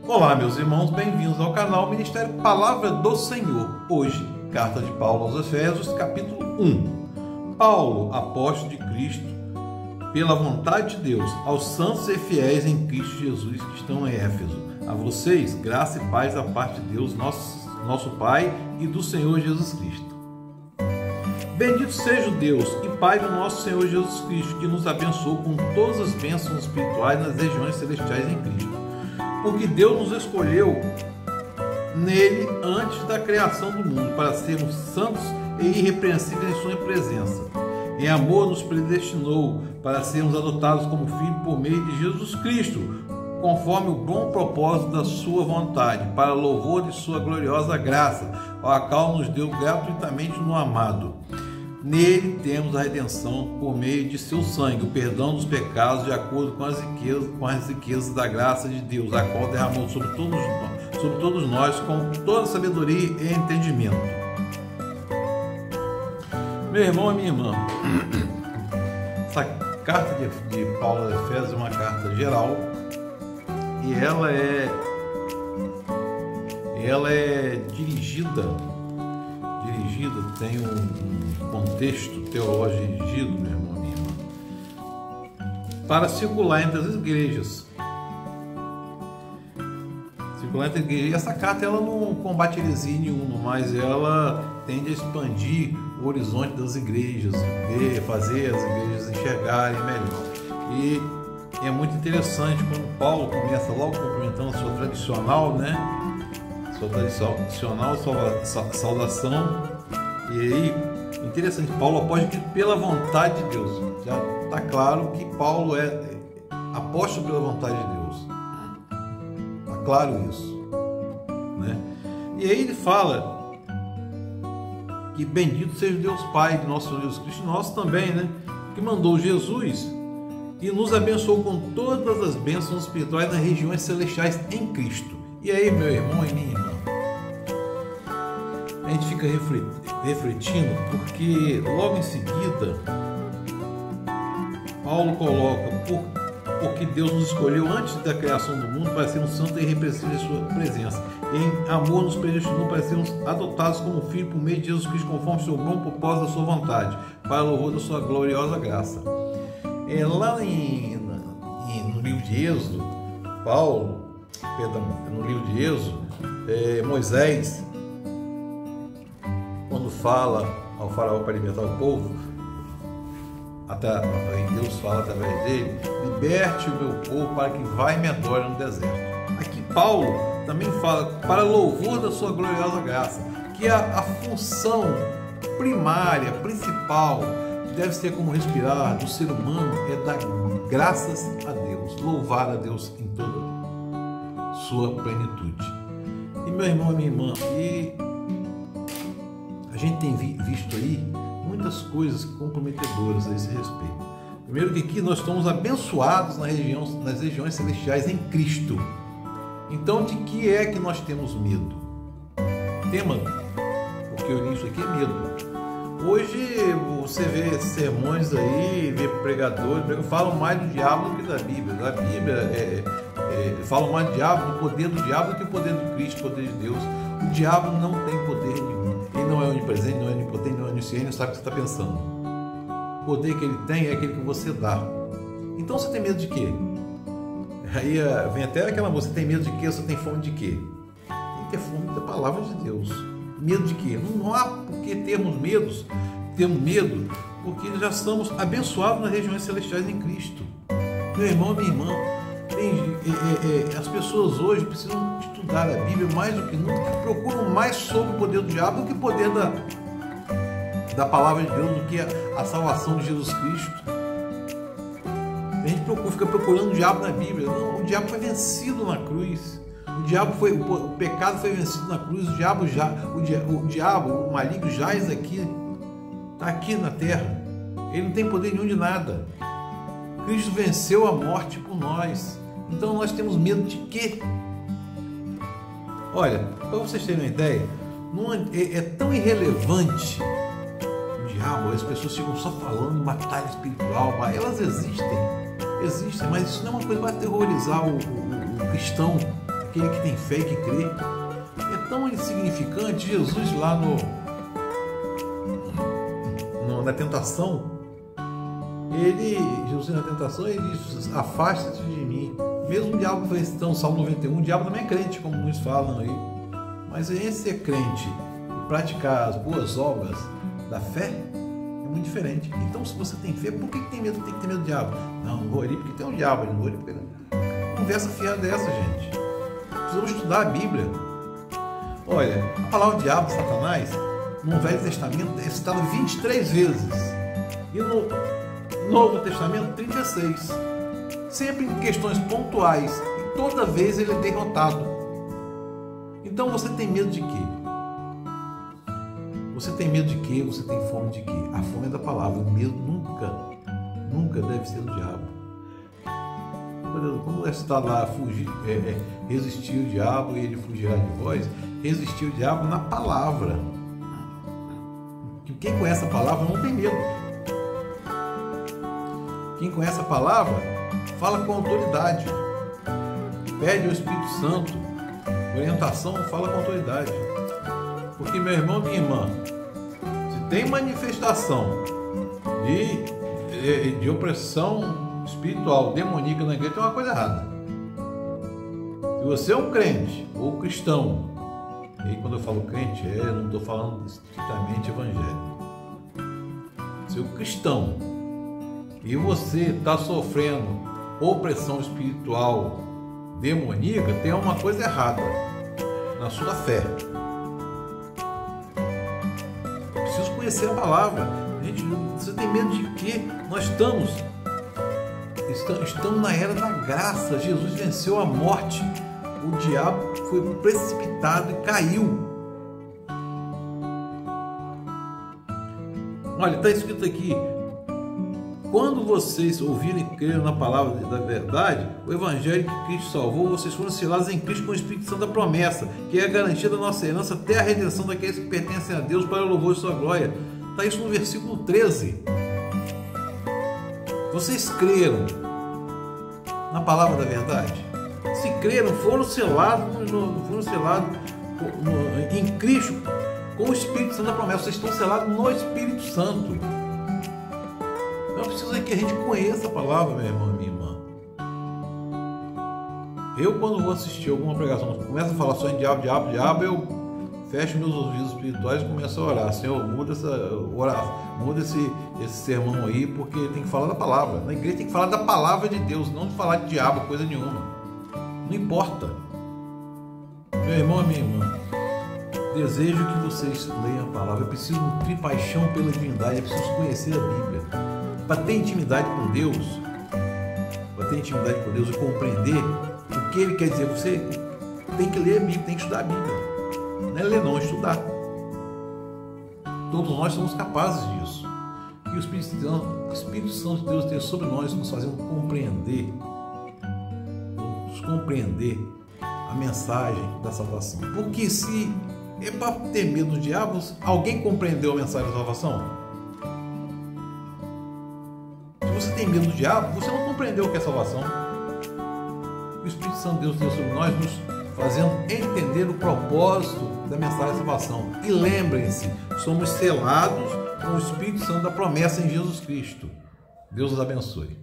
Olá, meus irmãos, bem-vindos ao canal Ministério Palavra do Senhor. Hoje, carta de Paulo aos Efésios, capítulo 1. Paulo, apóstolo de Cristo, pela vontade de Deus, aos santos e fiéis em Cristo Jesus que estão em Éfeso. A vocês, graça e paz da parte de Deus, nosso Pai, e do Senhor Jesus Cristo. Bendito seja o Deus e Pai do nosso Senhor Jesus Cristo, que nos abençoou com todas as bênçãos espirituais nas regiões celestiais em Cristo. Porque Deus nos escolheu nele antes da criação do mundo, para sermos santos e irrepreensíveis em sua presença. Em amor nos predestinou para sermos adotados como filhos por meio de Jesus Cristo, conforme o bom propósito da sua vontade, para louvor de sua gloriosa graça, a qual nos deu gratuitamente no amado. Nele temos a redenção por meio de seu sangue, o perdão dos pecados, de acordo com as riquezas da graça de Deus, a qual derramou sobre todos nós com toda sabedoria e entendimento. Meu irmão e minha irmã, essa carta de Paulo aos Efésios é uma carta geral e ela é dirigida, tem um contexto teológico dirigido, meu irmão e minha irmã, para circular entre as igrejas. E essa carta ela não combate heresia nenhuma, mas ela tende a expandir o horizonte das igrejas, fazer as igrejas enxergarem melhor. E é muito interessante quando Paulo começa logo cumprimentando a sua tradicional, saudação. E aí, interessante, Paulo apóstolo que pela vontade de Deus. Já está claro que Paulo é apóstolo pela vontade de Deus. Está claro isso, né? E aí ele fala que bendito seja Deus Pai de nosso Senhor Jesus Cristo, nosso também, né? Que mandou Jesus e nos abençoou com todas as bênçãos espirituais nas regiões celestiais em Cristo. E aí, meu irmão e minha irmã, a gente fica refletindo, porque logo em seguida Paulo coloca porque Deus nos escolheu antes da criação do mundo para sermos santos e irrepreensíveis em sua presença. Em amor nos predestinou para sermos adotados como filhos por meio de Jesus Cristo, conforme o seu bom propósito da sua vontade, para o louvor da sua gloriosa graça. Lá no livro de Êxodo, no livro de Êxodo, Moisés, quando fala ao faraó para libertar o povo, Deus fala através dele: liberte o meu povo para que vá e me adore no deserto. Aqui Paulo também fala para louvor da sua gloriosa graça, que a função primária, principal, que deve ser como respirar do ser humano, é dar graças a Deus, louvar a Deus em toda sua plenitude. E meu irmão e minha irmã, a gente tem visto aí muitas coisas comprometedoras a esse respeito. Primeiro que aqui nós estamos abençoados nas regiões celestiais em Cristo. Então de que é que nós temos medo? Porque o início aqui é medo. Hoje você vê sermões aí, vê pregadores falam mais do diabo do que da Bíblia. A Bíblia falam mais do diabo, do poder do diabo do que o poder do Cristo, o poder de Deus. O diabo não tem poder nenhum. Ele não é onipresente, não é onipotente, não é onisciente, não sabe o que você está pensando. O poder que ele tem é aquele que você dá. Então você tem medo de quê? Aí vem até aquela música: você tem medo de quê? Você tem fome de quê? Tem que ter fome da palavra de Deus. Medo de quê? Não há por que termos medo, porque já estamos abençoados nas regiões celestiais em Cristo. Meu irmão, minha irmã, as pessoas hoje precisam estudar a Bíblia mais do que nunca, que procuram mais sobre o poder do diabo do que o poder da palavra de Deus, do que a salvação de Jesus Cristo. A gente fica procurando o diabo na Bíblia. Não, o diabo foi vencido na cruz. O pecado foi vencido na cruz. O diabo, o maligno jaz aqui, está aqui na terra. Ele não tem poder nenhum de nada. Cristo venceu a morte por nós. Então nós temos medo de quê? Olha, para vocês terem uma ideia, é tão irrelevante o diabo, as pessoas ficam só falando em batalha espiritual, elas existem, mas isso não é uma coisa para aterrorizar o cristão aquele que tem fé e que crê. É tão insignificante. Jesus lá na tentação, Jesus na tentação, ele diz: afasta-te de mim. Mesmo o diabo vai citar o Salmo 91, o diabo também é crente, como muitos falam aí. Mas entre ser crente e praticar as boas obras da fé é muito diferente. Então, se você tem fé, por que tem medo? Tem que ter medo do diabo? Não vou ali porque tem um diabo, não vou ali porque... Conversa fiada dessa, gente. Precisamos estudar a Bíblia. Olha, a palavra diabo, Satanás, no Velho Testamento é citada 23 vezes. E no Novo Testamento, 36. Sempre em questões pontuais. E toda vez ele é derrotado. Então você tem medo de quê? Você tem medo de quê? Você tem fome de quê? A fome é da palavra. O medo nunca deve ser do diabo. Como está lá, resistir o diabo e ele fugirá de vós? Resistir o diabo na palavra. Quem conhece a palavra não tem medo. Quem conhece a palavra fala com autoridade. Pede ao Espírito Santo orientação, fala com autoridade. Porque, meu irmão, minha irmã, se tem manifestação de opressão espiritual, demoníaca na igreja, tem uma coisa errada. Se você é um crente ou cristão, e aí quando eu falo crente, eu não estou falando estritamente evangélico. Se é um cristão e você está sofrendo opressão espiritual demoníaca, tem uma coisa errada na sua fé. Eu preciso conhecer a palavra. Gente, você tem medo de quê? Nós estamos na era da graça. Jesus venceu a morte. O diabo foi precipitado e caiu. Olha, está escrito aqui: quando vocês ouvirem e crerem na palavra da verdade, o evangelho que Cristo salvou, vocês foram selados em Cristo com o Espírito Santo da promessa, que é a garantia da nossa herança até a redenção daqueles que pertencem a Deus para o louvor de sua glória. Está isso no versículo 13. Vocês creram na palavra da verdade? Se creram, foram selados em Cristo com o Espírito Santo da promessa. Vocês estão selados no Espírito Santo. Então precisa que a gente conheça a palavra, meu irmão e minha irmã. Eu, quando vou assistir alguma pregação, começa a falar só em diabo, eu fecho meus ouvidos espirituais e começo a orar. Senhor, muda esse sermão aí, porque tem que falar da palavra. Na igreja tem que falar da palavra de Deus, não de falar de diabo, coisa nenhuma. Não importa. Meu irmão e minha irmã, desejo que vocês leiam a palavra. Eu preciso nutrir paixão pela divindade, eu preciso conhecer a Bíblia. Para ter intimidade com Deus, e compreender o que Ele quer dizer, você tem que ler a Bíblia, tem que estudar a Bíblia. Não é ler, não, é estudar. Todos nós somos capazes disso. Que o Espírito Santo de Deus esteja sobre nós, nos fazendo compreender a mensagem da salvação. Porque se é para ter medo dos diabos, alguém compreendeu a mensagem da salvação? Se você tem medo do diabo, você não compreendeu o que é salvação. O Espírito Santo de Deus esteja sobre nós, nos fazendo entender o propósito da mensagem da salvação. E lembrem-se, somos selados com o Espírito Santo da promessa em Jesus Cristo. Deus os abençoe.